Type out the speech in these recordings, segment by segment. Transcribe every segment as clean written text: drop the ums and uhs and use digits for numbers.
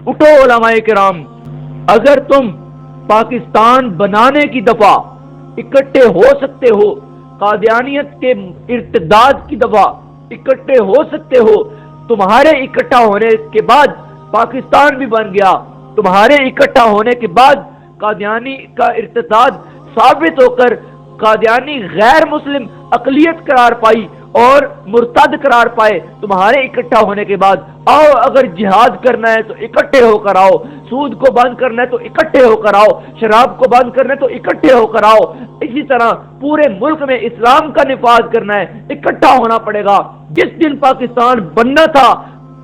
اٹھو علماء کرام، اگر تم پاکستان بنانے کی دفعہ اکٹھے ہو سکتے ہو، قادیانیت کے ارتداد کی دفعہ اکٹھے ہو سکتے ہو، تمہارے اکٹھا ہونے کے بعد پاکستان بھی بن گیا، تمہارے اکٹھا ہونے کے بعد قادیانی کا ارتداد ثابت ہو کر قادیانی غیر مسلم اقلیت قرار پائی اور مرتد قرار پائے، تمہارے اکٹھا ہونے کے بعد آؤ، اگر جہاد کرنا ہے تو اکٹھے ہو کر آؤ، سود کو بند کرنا ہے تو اکٹھے ہو کر آؤ، شراب کو بند کرنا ہے تو اکٹھے ہو کر آؤ، اسی طرح پورے ملک میں اسلام کا نفاذ کرنا ہے، اکٹھا ہونا پڑے گا۔ جس دن پاکستان بننا تھا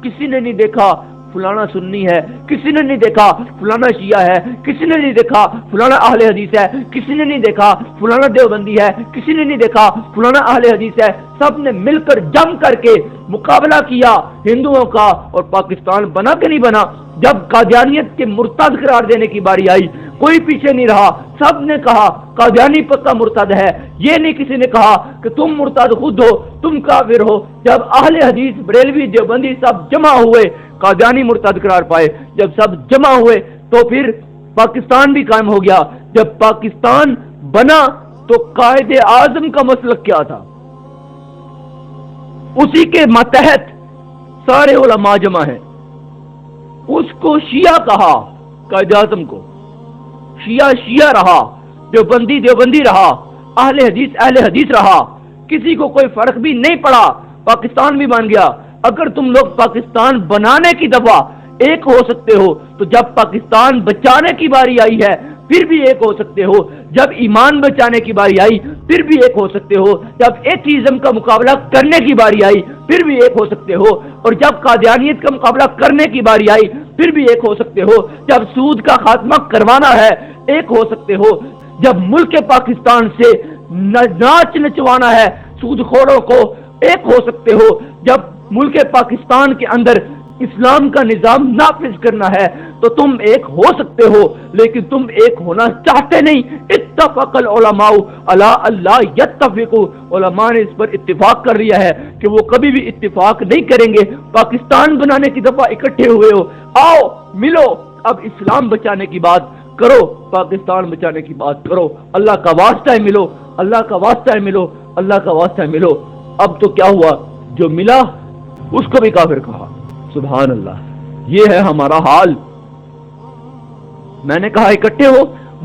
کسی نے نہیں دیکھا فلانا سنی ہے، کسی نے نہیں دیکھا فلانا شیعہ ہے، کسی نے نہیں دیکھا فلانا اہل حدیث ہے، کسی نے نہیں دیکھا فلانا دیوبندی ہے، کسی نے نہیں دیکھا فلانا اہل حدیث ہے، سب نے مل کر جم کر کے مقابلہ کیا ہندوؤں کا، اور پاکستان بنا کہ نہیں بنا؟ جب قادیانیت کے مرتد قرار دینے کی باری آئی کوئی پیچھے نہیں رہا، سب نے کہا قادیانی پکا مرتد ہے، یہ نہیں کسی نے کہا کہ تم مرتد خود ہو، تم کافر ہو۔ جب اہل حدیث بریلوی دیوبندی سب جمع ہوئے قادیانی مرتد قرار پائے، جب سب جمع ہوئے تو پھر پاکستان بھی قائم ہو گیا۔ جب پاکستان بنا تو قائد اعظم کا مسلک کیا تھا؟ اسی کے ماتحت سارے علماء جمع ہیں، اس کو شیعہ کہا، قائد اعظم کو شیعہ شیعہ رہا، دیوبندی دیوبندی رہا، اہل حدیث رہا، کسی کو کوئی فرق بھی نہیں پڑا، پاکستان بھی بن گیا۔ اگر تم لوگ پاکستان بنانے کی دفعہ ایک ہو سکتے ہو تو جب پاکستان بچانے کی باری آئی ہے پھر بھی ایک ہو سکتے ہو، جب ایمان بچانے کی باری آئی پھر بھی ایک ہو سکتے ہو، جب ایتھیزم کا مقابلہ کرنے کی باری آئی پھر بھی ایک ہو سکتے ہو، اور جب قادیانیت کا مقابلہ کرنے کی باری آئی پھر بھی ایک ہو سکتے ہو، جب سود کا خاتمہ کروانا ہے ایک ہو سکتے ہو، جب ملک پاکستان سے ناچ نچوانا ہے سود خوروں کو ایک ہو سکتے ہو، جب ملک پاکستان کے اندر اسلام کا نظام نافذ کرنا ہے تو تم ایک ہو سکتے ہو، لیکن تم ایک ہونا چاہتے نہیں۔ اتفق العلماء علی اللہ یتفقوا، علماء نے اس پر اتفاق کر لیا ہے کہ وہ کبھی بھی اتفاق نہیں کریں گے۔ پاکستان بنانے کی دفعہ اکٹھے ہوئے ہو، آؤ ملو، اب اسلام بچانے کی بات کرو، پاکستان بچانے کی بات کرو، اللہ کا واسطہ ہے ملو، اللہ کا واسطہ ہے ملو، اللہ کا واسطہ ہے ملو۔ اب تو کیا ہوا، جو ملا اس کو بھی کافر کہا۔ سبحان اللہ، یہ ہے ہمارا حال۔ میں نے کہا اکٹھے ہو،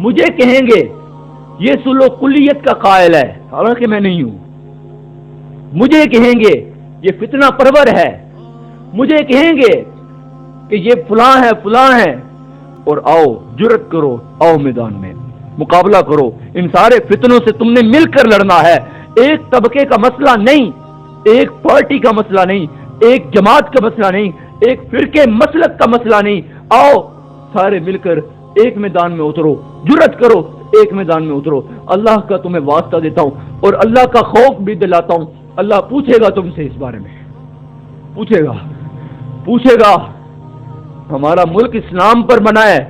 مجھے کہیں گے یہ سلو کلیت کا قائل ہے، حالانکہ میں نہیں ہوں۔ مجھے کہیں گے یہ فتنہ پرور ہے، مجھے کہیں گے کہ یہ فلاں ہے فلاں ہے، اور آؤ جرت کرو، آؤ میدان میں مقابلہ کرو، ان سارے فتنوں سے تم نے مل کر لڑنا ہے۔ ایک طبقے کا مسئلہ نہیں، ایک پارٹی کا مسئلہ نہیں، ایک جماعت کا مسئلہ نہیں، ایک فرقے مسلک کا مسئلہ نہیں، آؤ سارے مل کر ایک میدان میں اترو، جرت کرو، ایک میدان میں اترو۔ اللہ کا تمہیں واسطہ دیتا ہوں اور اللہ کا خوف بھی دلاتا ہوں، اللہ پوچھے گا تم سے اس بارے میں، پوچھے گا۔ ہمارا ملک اسلام پر بنا ہے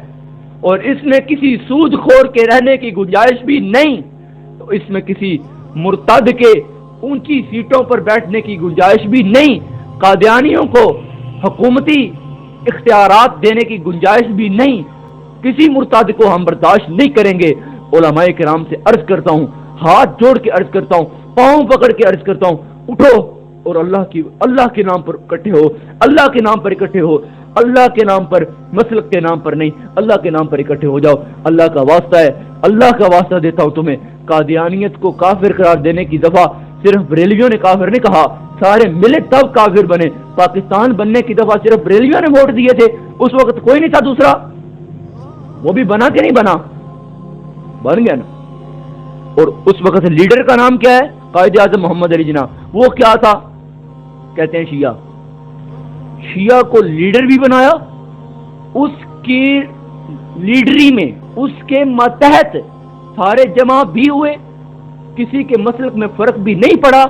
اور اس میں کسی سود خور کے رہنے کی گنجائش بھی نہیں، تو اس میں کسی مرتد کے اونچی سیٹوں پر بیٹھنے کی گنجائش بھی نہیں، قادیانیوں کو حکومتی اختیارات دینے کی گنجائش بھی نہیں، کسی مرتد کو ہم برداشت نہیں کریں گے۔ علماء کرام سے عرض کرتا ہوں، ہاتھ جوڑ کے عرض کرتا ہوں، پاؤں پکڑ کے عرض کرتا ہوں، اٹھو اور اللہ کے نام پر اکٹھے ہو، اللہ کے نام پر اکٹھے ہو، اللہ کے نام پر، مسلک کے نام پر نہیں، اللہ کے نام پر اکٹھے ہو جاؤ۔ اللہ کا واسطہ ہے، اللہ کا واسطہ دیتا ہوں تمہیں، قادیانیت کو کافر قرار دینے کی دفعہ صرف بریلویوں نے کافر نہیں کہا، سارے ملے تب کافر بنے۔ پاکستان بننے کی دفعہ صرف بریلویوں نے ووٹ دیے تھے، اس وقت کوئی نہیں تھا دوسرا، وہ بھی بنا کہ نہیں بنا؟ بن گیا نا۔ اور اس وقت لیڈر کا نام کیا ہے؟ قائد اعظم محمد علی جناح۔ وہ کیا تھا؟ کہتے ہیں شیعہ کو لیڈر بھی بنایا، اس کی لیڈری میں اس کے ماتحت سارے جمع بھی ہوئے، کسی کے مسلک میں فرق بھی نہیں پڑا۔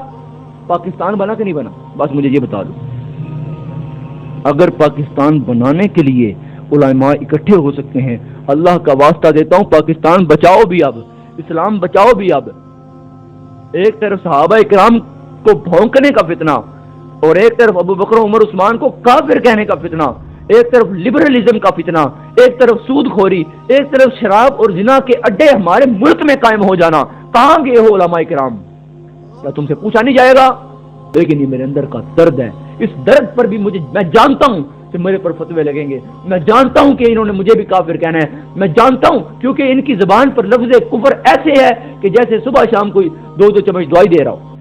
پاکستان بنا کہ نہیں بنا؟ بس مجھے یہ بتا دو۔ اگر پاکستان بنانے کے لیے علماء اکٹھے ہو سکتے ہیں، اللہ کا واسطہ دیتا ہوں پاکستان بچاؤ بھی، اب اسلام بچاؤ بھی۔ اب ایک طرف صحابہ کرام کو بھونکنے کا فتنہ اور ایک طرف ابو بکر عمر عثمان کو کافر کہنے کا فتنہ، ایک طرف لبرلزم کا فتنہ، ایک طرف سود خوری، ایک طرف شراب اور زنا کے اڈے ہمارے ملک میں قائم ہو جانا، کہاں گئے ہو علماء کرام؟ کیا تم سے پوچھا نہیں جائے گا؟ لیکن یہ میرے اندر کا درد ہے، اس درد پر بھی میں جانتا ہوں کہ میرے پر فتوے لگیں گے، میں جانتا ہوں کہ انہوں نے مجھے بھی کافر کہنا ہے، میں جانتا ہوں کیونکہ ان کی زبان پر لفظ کفر ایسے ہے کہ جیسے صبح شام کوئی 2 چمچ دوائی دے رہا ہو۔